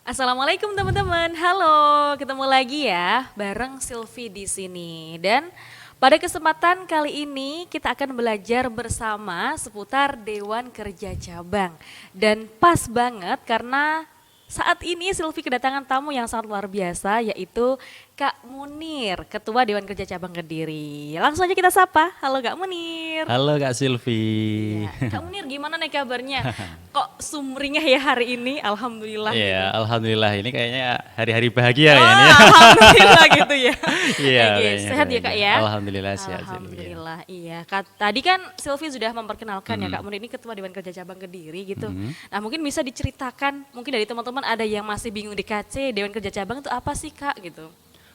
Assalamualaikum teman-teman. Halo, ketemu lagi ya bareng Silvi di sini. Dan pada kesempatan kali ini kita akan belajar bersama seputar Dewan Kerja Cabang. Dan pas banget karena saat ini Silvi kedatangan tamu yang sangat luar biasa yaitu Kak Munir, Ketua Dewan Kerja Cabang Kediri. Langsung aja kita sapa. Halo Kak Munir. Halo Kak Silvi. Iya, Kak Munir gimana nih kabarnya? Kok sumringah ya hari ini? Alhamdulillah gitu. Iya, alhamdulillah ini kayaknya hari-hari bahagia ya ini Wah, ya. alhamdulillah gitu ya. Iya, Oke, kayaknya sehat ya Kak bahagia. ya? Alhamdulillah sehat Silvi. Alhamdulillah, iya. Tadi kan Sylvie sudah memperkenalkan ya Kak Munir ini Ketua Dewan Kerja Cabang Kediri gitu. Nah mungkin bisa diceritakan, mungkin dari teman-teman ada yang masih bingung DKC, Dewan Kerja Cabang itu apa sih Kak gitu?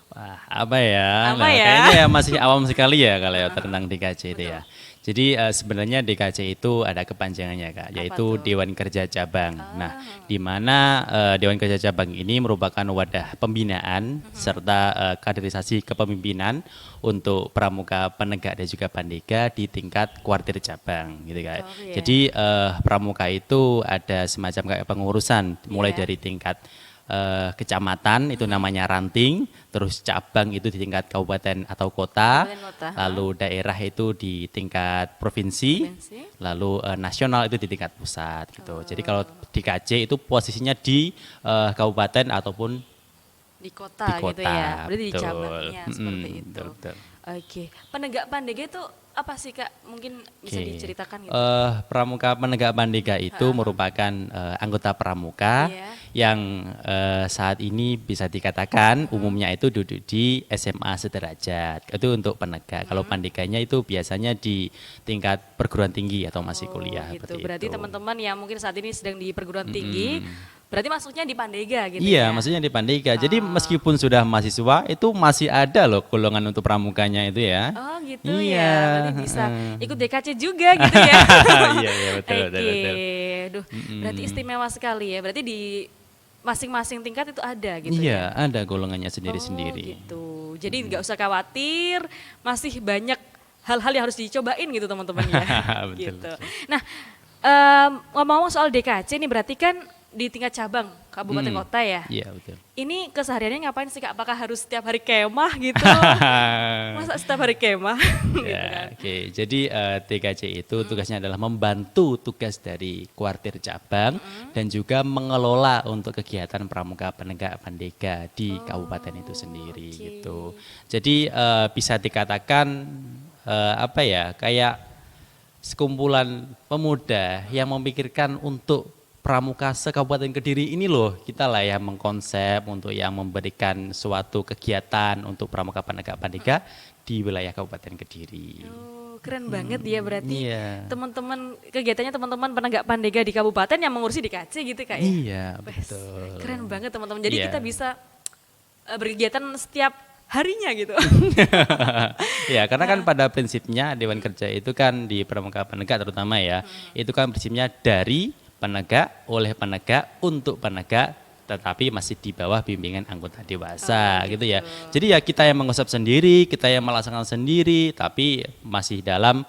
Wah, apa ya? Apa Nah, ya? kayaknya ya masih awam sekali ya kalau ya tentang DKC itu ya. Jadi sebenarnya DKC itu ada kepanjangannya Kak, yaitu tuh? Dewan Kerja Cabang. Nah, di mana Dewan Kerja Cabang ini merupakan wadah pembinaan serta kaderisasi kepemimpinan untuk pramuka penegak dan juga pandega di tingkat kuartir cabang gitu Kak. Oh, iya. Jadi pramuka itu ada semacam kayak pengurusan mulai Iya. dari tingkat kecamatan itu namanya ranting, terus cabang itu di tingkat kabupaten atau kota, Kabupaten kota, lalu daerah itu di tingkat provinsi, Provinsi. lalu nasional itu di tingkat pusat gitu. Jadi kalau di KC itu posisinya di kabupaten ataupun Di kota, di gitu kota. ya, berarti di Betul. cabangnya seperti itu. Betul, betul. Oke, penegak pandega itu apa sih Kak? Mungkin bisa Oke. diceritakan gitu. Pramuka penegak pandega itu merupakan anggota pramuka Iya. yang saat ini bisa dikatakan umumnya itu duduk di SMA sederajat. Itu untuk penegak. Kalau pandeganya itu biasanya di tingkat perguruan tinggi atau masih kuliah Gitu. seperti Berarti itu. teman-teman yang mungkin saat ini sedang di perguruan tinggi, berarti masuknya di Pandega gitu Iya, ya? maksudnya di pandega. Jadi meskipun sudah mahasiswa itu masih ada loh golongan untuk pramukanya itu ya. Oh gitu Iya. ya, berarti bisa ikut DKC juga gitu ya? Iya, iya, betul, betul, Oke, betul. duh, berarti istimewa sekali ya. Berarti di masing-masing tingkat itu ada gitu Iya, ya? ada golongannya Oh sendiri-sendiri. gitu. Jadi nggak usah khawatir, masih banyak hal-hal yang harus dicobain gitu teman-teman ya. Betul, Gitu. betul. Nah, ngomong-ngomong soal DKC nih berarti kan di tingkat cabang kabupaten kota ya. Iya, betul. Ini kesehariannya ngapain sih Kak? Apakah harus setiap hari kemah gitu? Masa setiap hari kemah? Gitu kan. Ya, oke. Jadi TKC itu tugasnya adalah membantu tugas dari kuartir cabang dan juga mengelola untuk kegiatan pramuka penegak pandega di kabupaten itu sendiri oke. gitu. Jadi bisa dikatakan apa ya, kayak sekumpulan pemuda yang memikirkan untuk pramuka se-Kabupaten Kediri ini loh, kita lah yang mengkonsep untuk yang memberikan suatu kegiatan untuk pramuka penegak pandega di wilayah Kabupaten Kediri. Oh, keren banget ya berarti Iya. teman-teman kegiatannya teman-teman penegak pandega di kabupaten yang mengurusi DKC gitu Kak ya? Iya, Wes, betul. keren banget teman-teman. Jadi Iya. kita bisa berkegiatan setiap harinya gitu. Ya, karena kan pada prinsipnya Dewan Kerja itu kan di pramuka penegak terutama ya, itu kan prinsipnya dari penegak, oleh penegak, untuk penegak, tetapi masih di bawah bimbingan anggota dewasa gitu ya. Jadi ya kita yang mengusap sendiri, kita yang melaksanakan sendiri, tapi masih dalam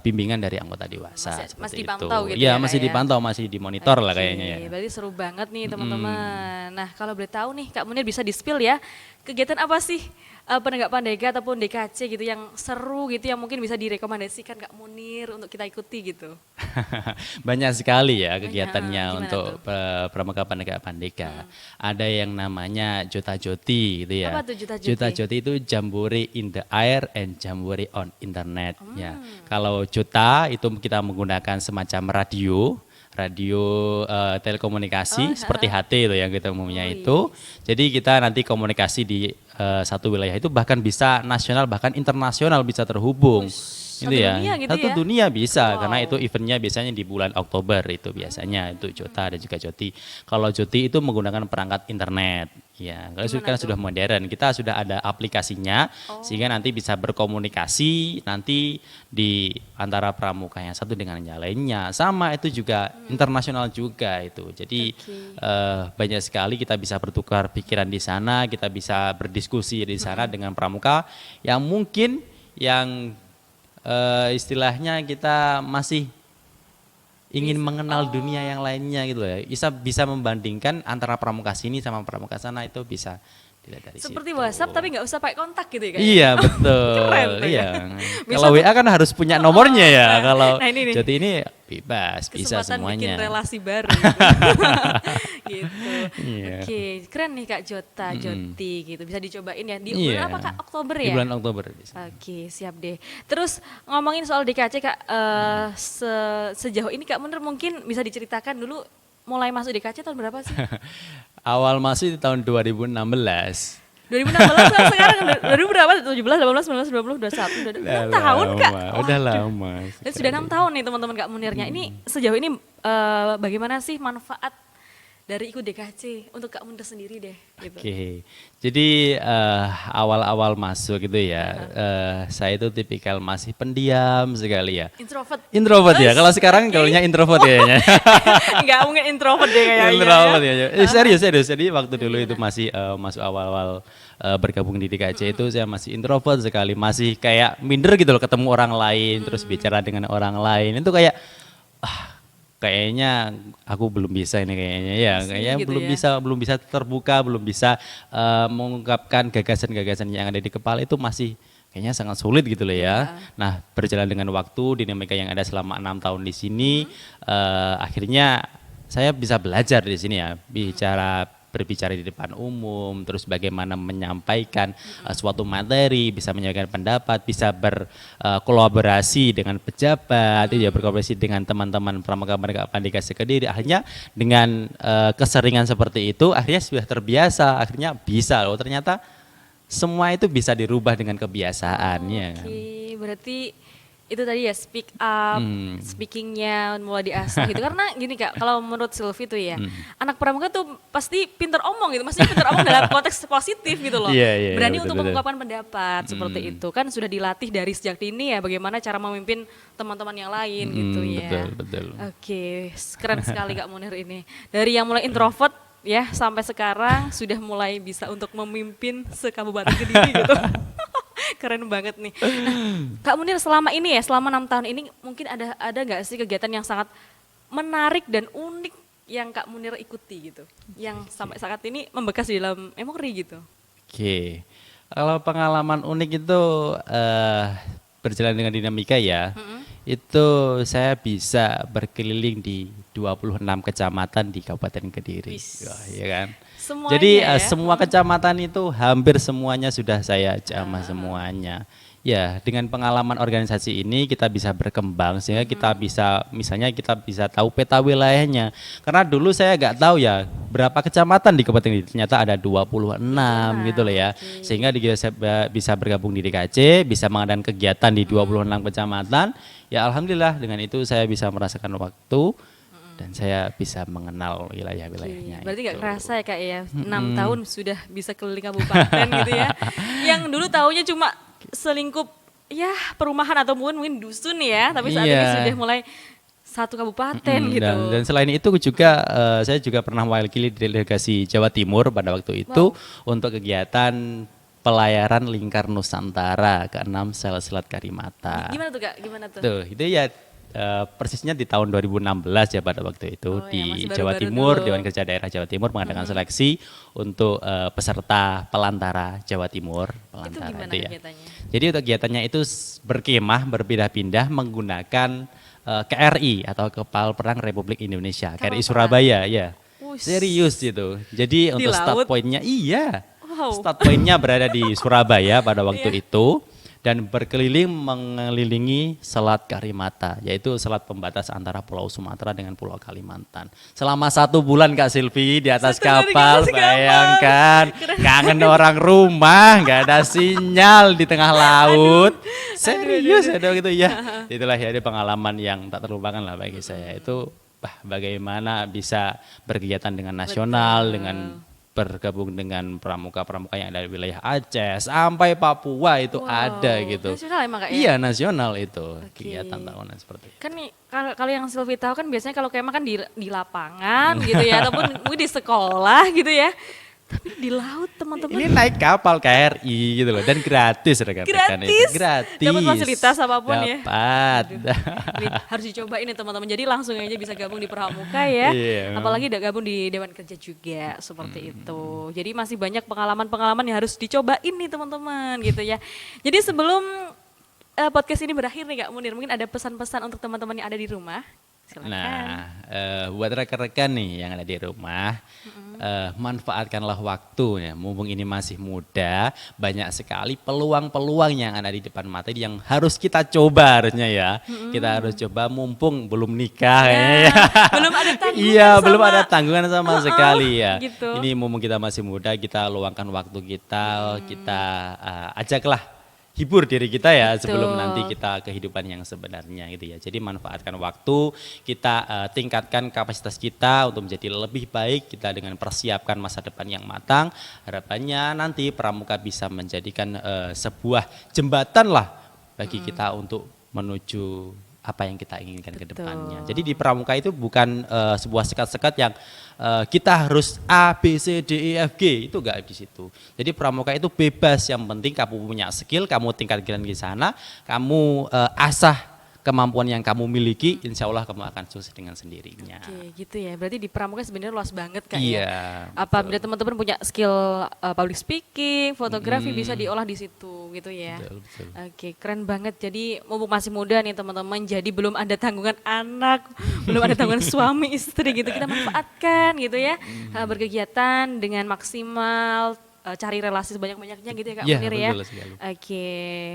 bimbingan dari anggota dewasa. Masih seperti dipantau itu. gitu Ya, ya, Kak masih ya? dipantau, masih dimonitor lah Oke, kayaknya ya. berarti seru banget nih teman-teman. Nah kalau boleh tahu nih Kak Munir bisa di-spill ya, kegiatan apa sih penegak pandega ataupun DKC gitu yang seru gitu yang mungkin bisa direkomendasikan Kak Munir untuk kita ikuti gitu. Banyak sekali ya kegiatannya gimana untuk tuh? pramuka penegak pandega. Ada yang namanya Jota Joti gitu ya. Apa tuh Jota Joti? Jota Joti itu Jamboree in the air and Jamboree on internet ya. Kalau Jota itu kita menggunakan semacam radio telekomunikasi seperti HT itu yang kita umumnya itu. Jadi kita nanti komunikasi di satu wilayah itu bahkan bisa nasional bahkan internasional bisa terhubung. satu Itu ya. dunia gitu Satu ya? dunia bisa Wow. karena itu eventnya biasanya di bulan Oktober itu biasanya itu Jota dan juga Joti. Kalau Joti itu menggunakan perangkat internet. Ya, kalau sekarang sudah modern, kita sudah ada aplikasinya sehingga nanti bisa berkomunikasi nanti di antara pramuka yang satu dengan yang lainnya. Sama itu juga internasional juga itu. Jadi banyak sekali kita bisa bertukar pikiran di sana, kita bisa berdiskusi di sana dengan pramuka yang mungkin yang istilahnya kita masih ingin mengenal dunia yang lainnya gitu ya. Bisa membandingkan antara pramuka sini sama pramuka sana itu bisa dilihat dari Seperti situ. WhatsApp tapi nggak usah pakai kontak gitu ya kayaknya. Iya betul. Keren tuh ya. Iya. Bisa Kalau tuh- WA kan harus punya nomornya ya. Kalau Nah, ini nih. Joti ini bebas, bisa Kesempatan bikin semuanya. relasi baru gitu. Gitu. Iya. Oke, keren nih Kak Joti gitu. Bisa dicobain ya di Iya. bulan apa Kak? Oktober Di ya? bulan Oktober bisa. Oke, siap deh. Terus ngomongin soal DKC Kak, sejauh ini Kak Munir mungkin bisa diceritakan dulu mulai masuk DKC tahun berapa sih? Awal masuk di tahun 2016. 2016 kan sekarang 2000 berapa? 17, 18, 19, 20, 21, udah 6 tahun Kak. Udah Waduh. lama. Dan sudah 6 tahun nih teman-teman Kak Munirnya. Ini sejauh ini bagaimana sih manfaat dari ikut DKC untuk Kak Munir sendiri deh gitu. Oke, jadi awal-awal masuk gitu ya, saya itu tipikal masih pendiam sekali ya. Introvert. Introvert ya, kalau sekarang gaulnya introvert kayaknya. Enggak mungkin introvert deh kayaknya. Introvert ya. Serius. Jadi waktu dulu itu masih masuk awal-awal bergabung di DKC itu saya masih introvert sekali, masih kayak minder gitu loh ketemu orang lain, terus bicara dengan orang lain itu kayak kayaknya aku belum bisa ini kayaknya ya, kayaknya gitu ya. belum bisa terbuka, belum bisa mengungkapkan gagasan-gagasan yang ada di kepala itu masih kayaknya sangat sulit gitu loh ya. Nah berjalan dengan waktu, dinamika yang ada selama 6 tahun di sini, akhirnya saya bisa belajar di sini ya, berbicara di depan umum, terus bagaimana menyampaikan suatu materi, bisa menyampaikan pendapat, bisa berkolaborasi dengan pejabat, ya berkolaborasi dengan teman-teman pramuka Pandika Kediri. Akhirnya dengan keseringan seperti itu, akhirnya sudah terbiasa, akhirnya bisa loh. Ternyata semua itu bisa dirubah dengan kebiasaan, ya kan? Oke, berarti itu tadi ya speak up, speakingnya mulai diasah gitu. Karena gini Kak, kalau menurut Sylvie tuh ya, anak pramuka tuh pasti pinter omong gitu. Maksudnya pinter omong dalam konteks positif gitu loh. Iya, Berani betul, untuk betul. mengungkapkan pendapat seperti itu. Kan sudah dilatih dari sejak dini ya, bagaimana cara memimpin teman-teman yang lain gitu ya. Betul. Oke, keren sekali Kak Munir ini. Dari yang mulai introvert ya sampai sekarang sudah mulai bisa untuk memimpin sekabupaten Kediri gitu. Keren banget nih. Nah, Kak Munir selama ini ya, selama 6 tahun ini mungkin ada nggak sih kegiatan yang sangat menarik dan unik yang Kak Munir ikuti gitu? Yang sampai saat ini membekas di dalam memori gitu. Oke, kalau pengalaman unik itu berjalan dengan dinamika ya, itu saya bisa berkeliling di 26 kecamatan di Kabupaten Kediri, wah, ya kan? Semuanya Jadi ya? semua kecamatan itu hampir semuanya sudah saya jamah semuanya. Ya, dengan pengalaman organisasi ini kita bisa berkembang sehingga kita bisa, misalnya kita bisa tahu peta wilayahnya. Karena dulu saya nggak tahu ya berapa kecamatan di Kabupaten ini, ternyata ada 26 gitu loh ya. Sehingga saya bisa bergabung di DKC, bisa mengadakan kegiatan di 26 kecamatan. Ya alhamdulillah dengan itu saya bisa merasakan waktu dan saya bisa mengenal wilayah-wilayahnya. Berarti nggak itu. kerasa ya Kak ya, 6 tahun sudah bisa keliling kabupaten gitu ya. Yang dulu taunya cuma selingkup ya perumahan atau mungkin dusun ya, tapi saat ini Iya. sudah mulai satu kabupaten gitu. Dan selain itu juga saya juga pernah mewakili delegasi Jawa Timur pada waktu itu untuk kegiatan pelayaran lingkar Nusantara ke-6 Selat Karimata. Gimana tuh Kak? Gimana tuh? Tuh, itu ya persisnya di tahun 2016 ya pada waktu itu Oh, ya, di masih Jawa baru-baru Timur, dulu. Dewan Kerja Daerah Jawa Timur mengadakan seleksi untuk peserta Pelantara Jawa Timur. Itu Pelantara gimana ya. kegiatannya? Jadi untuk kegiatannya itu berkemah berpindah-pindah menggunakan KRI atau Kapal Perang Republik Indonesia, Kapal KRI perang. Surabaya ya. Wush. Serius itu. Jadi untuk start laut? pointnya iya. Wow. Start pointnya berada di Surabaya pada waktu Iya. itu dan berkeliling mengelilingi Selat Karimata, yaitu selat pembatas antara Pulau Sumatera dengan Pulau Kalimantan. Selama 1 bulan Kak Silvi di atas 1 bulan di kapal, atas kapal. bayangkan kangen orang rumah, nggak ada sinyal di tengah laut. Serius ada gitu ya. Itulah ya ada pengalaman yang tak terlupakan lah bagi saya itu. Bagaimana bisa berkegiatan dengan nasional, dengan bergabung dengan pramuka-pramuka yang ada di wilayah Aceh sampai Papua itu Wow, ada gitu. nasional emang Kak ya? Iya nasional itu kegiatan tahunan seperti itu. Kan nih kalau yang Sylvie tahu kan biasanya kalau kemah kan di lapangan gitu ya ataupun mungkin di sekolah gitu ya. Tapi di laut teman-teman. Ini naik kapal KRI gitu loh dan gratis rekan-rekan. Gratis. Dapat fasilitas apapun ya. Dapat. Ini harus dicoba ini teman-teman. Jadi langsung aja bisa gabung di Pramuka ya. Iya. Apalagi udah gabung di Dewan Kerja juga seperti itu. Jadi masih banyak pengalaman-pengalaman yang harus dicobain nih teman-teman gitu ya. Jadi sebelum podcast ini berakhir nih Kak Munir, mungkin ada pesan-pesan untuk teman-teman yang ada di rumah. Silakan. Nah, buat rekan-rekan nih yang ada di rumah, manfaatkanlah waktu ya, mumpung ini masih muda, banyak sekali peluang-peluang yang ada di depan mata yang harus kita coba harusnya ya. Kita harus coba mumpung belum nikah ya. Belum ada tanggungan Iya, sama, belum ada tanggungan sama sekali ya. gitu. Ini mumpung kita masih muda, kita luangkan waktu kita, kita ajaklah hibur diri kita ya sebelum nanti kita kehidupan yang sebenarnya gitu ya. Jadi manfaatkan waktu, kita tingkatkan kapasitas kita untuk menjadi lebih baik, kita dengan persiapkan masa depan yang matang. Harapannya nanti Pramuka bisa menjadikan sebuah jembatan lah bagi kita untuk menuju apa yang kita inginkan ke depannya. Jadi di Pramuka itu bukan sebuah sekat-sekat yang kita harus A, B, C, D, E, F, G, itu enggak di situ. Jadi Pramuka itu bebas, yang penting kamu punya skill, kamu tingkatkan di sana, kamu asah kemampuan yang kamu miliki, insya Allah kamu akan sukses dengan sendirinya. Oke, gitu ya. Berarti di Pramuka sebenarnya luas banget Kak Iya, ya. Apabila teman-teman punya skill public speaking, fotografi bisa diolah di situ gitu ya. Betul. Oke, keren banget. Jadi mumpung masih muda nih teman-teman, jadi belum ada tanggungan anak, belum ada tanggungan suami istri gitu. Kita manfaatkan gitu ya. Berkegiatan dengan maksimal, cari relasi sebanyak-banyaknya gitu ya Kak Munir ya. Betul sekali. Oke,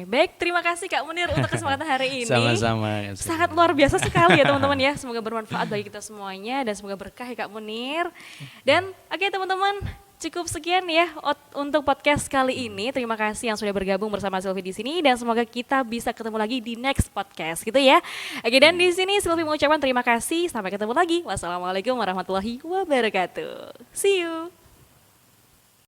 baik, terima kasih Kak Munir untuk kesempatan hari ini. Sama-sama. Sangat luar biasa sekali ya teman-teman ya. Semoga bermanfaat bagi kita semuanya dan semoga berkah ya Kak Munir. Dan oke teman-teman, cukup sekian ya untuk podcast kali ini. Terima kasih yang sudah bergabung bersama Sylvie di sini dan semoga kita bisa ketemu lagi di next podcast gitu ya. Oke, dan di sini Sylvie mengucapkan terima kasih. Sampai ketemu lagi. Wassalamualaikum warahmatullahi wabarakatuh. See you.